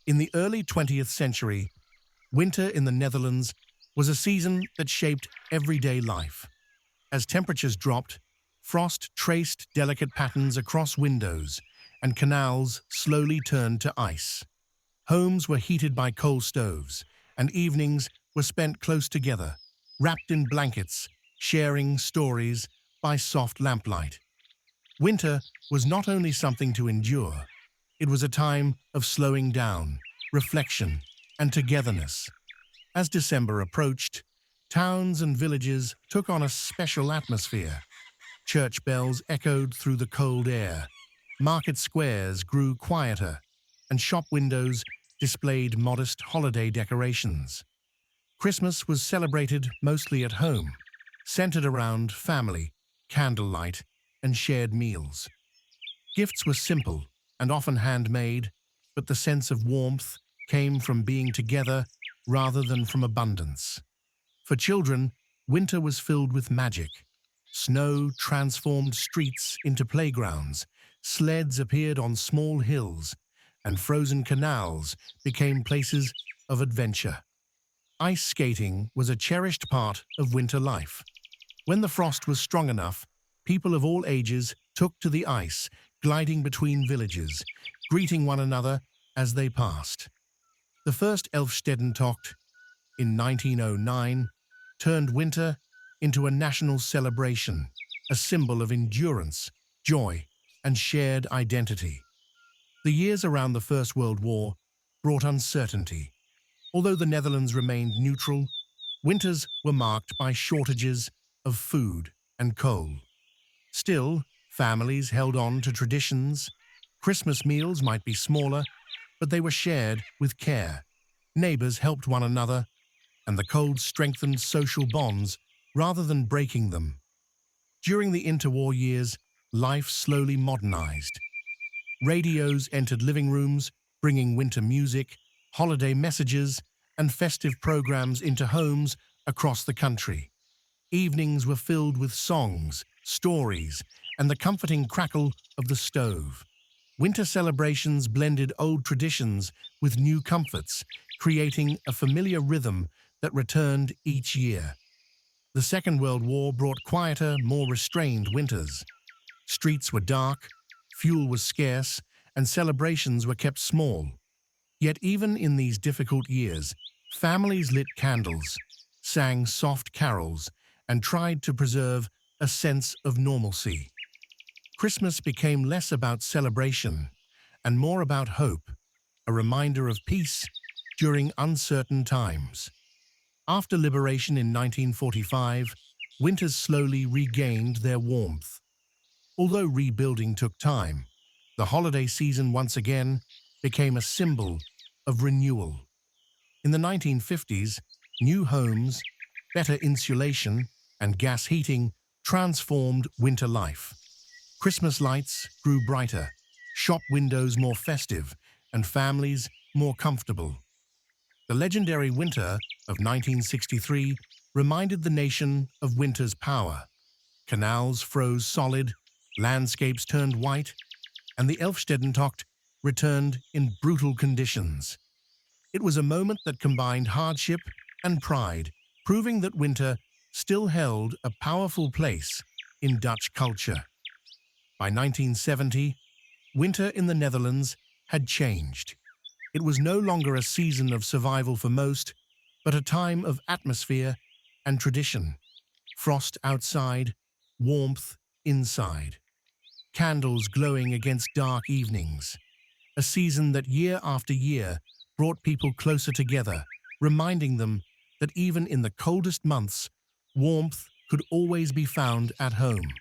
In the early 20th century, winter in the Netherlands was a season that shaped everyday life. As temperatures dropped, frost traced delicate patterns across windows, and canals slowly turned to ice. Homes were heated by coal stoves, and evenings were spent close together, wrapped in blankets, sharing stories by soft lamplight. Winter was not only something to endure, it was a time of slowing down, reflection, and togetherness. As December approached, towns and villages took on a special atmosphere. Church bells echoed through the cold air, market squares grew quieter, and shop windows displayed modest holiday decorations. Christmas was celebrated mostly at home, centered around family, candlelight, and shared meals. Gifts were simple and often handmade, but the sense of warmth came from being together rather than from abundance. For children, winter was filled with magic. Snow transformed streets into playgrounds, sleds appeared on small hills, and frozen canals became places of adventure. Ice skating was a cherished part of winter life. When the frost was strong enough, people of all ages took to the ice, gliding between villages, greeting one another as they passed. The first Elfstedentocht, in 1909, turned winter into a national celebration, a symbol of endurance, joy, and shared identity. The years around the First World War brought uncertainty. Although the Netherlands remained neutral, winters were marked by shortages of food and coal. Still, families held on to traditions. Christmas meals might be smaller, but they were shared with care. Neighbors helped one another, and the cold strengthened social bonds rather than breaking them. During the interwar years, life slowly modernized. Radios entered living rooms, bringing winter music, holiday messages, and festive programs into homes across the country. Evenings were filled with songs, stories, and the comforting crackle of the stove. Winter celebrations blended old traditions with new comforts, creating a familiar rhythm that returned each year. The Second World War brought quieter, more restrained winters. Streets were dark, fuel was scarce, and celebrations were kept small. Yet even in these difficult years, families lit candles, sang soft carols, and tried to preserve a sense of normalcy. Christmas became less about celebration and more about hope, a reminder of peace during uncertain times. After liberation in 1945, winters slowly regained their warmth. Although rebuilding took time, the holiday season once again became a symbol of renewal. In the 1950s, new homes, better insulation, and gas heating transformed winter life. Christmas lights grew brighter, shop windows more festive, and families more comfortable. The legendary winter of 1963 reminded the nation of winter's power. Canals froze solid, landscapes turned white, and the Elfstedentocht returned in brutal conditions. It was a moment that combined hardship and pride, proving that winter still held a powerful place in Dutch culture. By 1970, winter in the Netherlands had changed. It was no longer a season of survival for most, but a time of atmosphere and tradition. Frost outside, warmth inside. Candles glowing against dark evenings. A season that year after year brought people closer together, reminding them that even in the coldest months, warmth could always be found at home.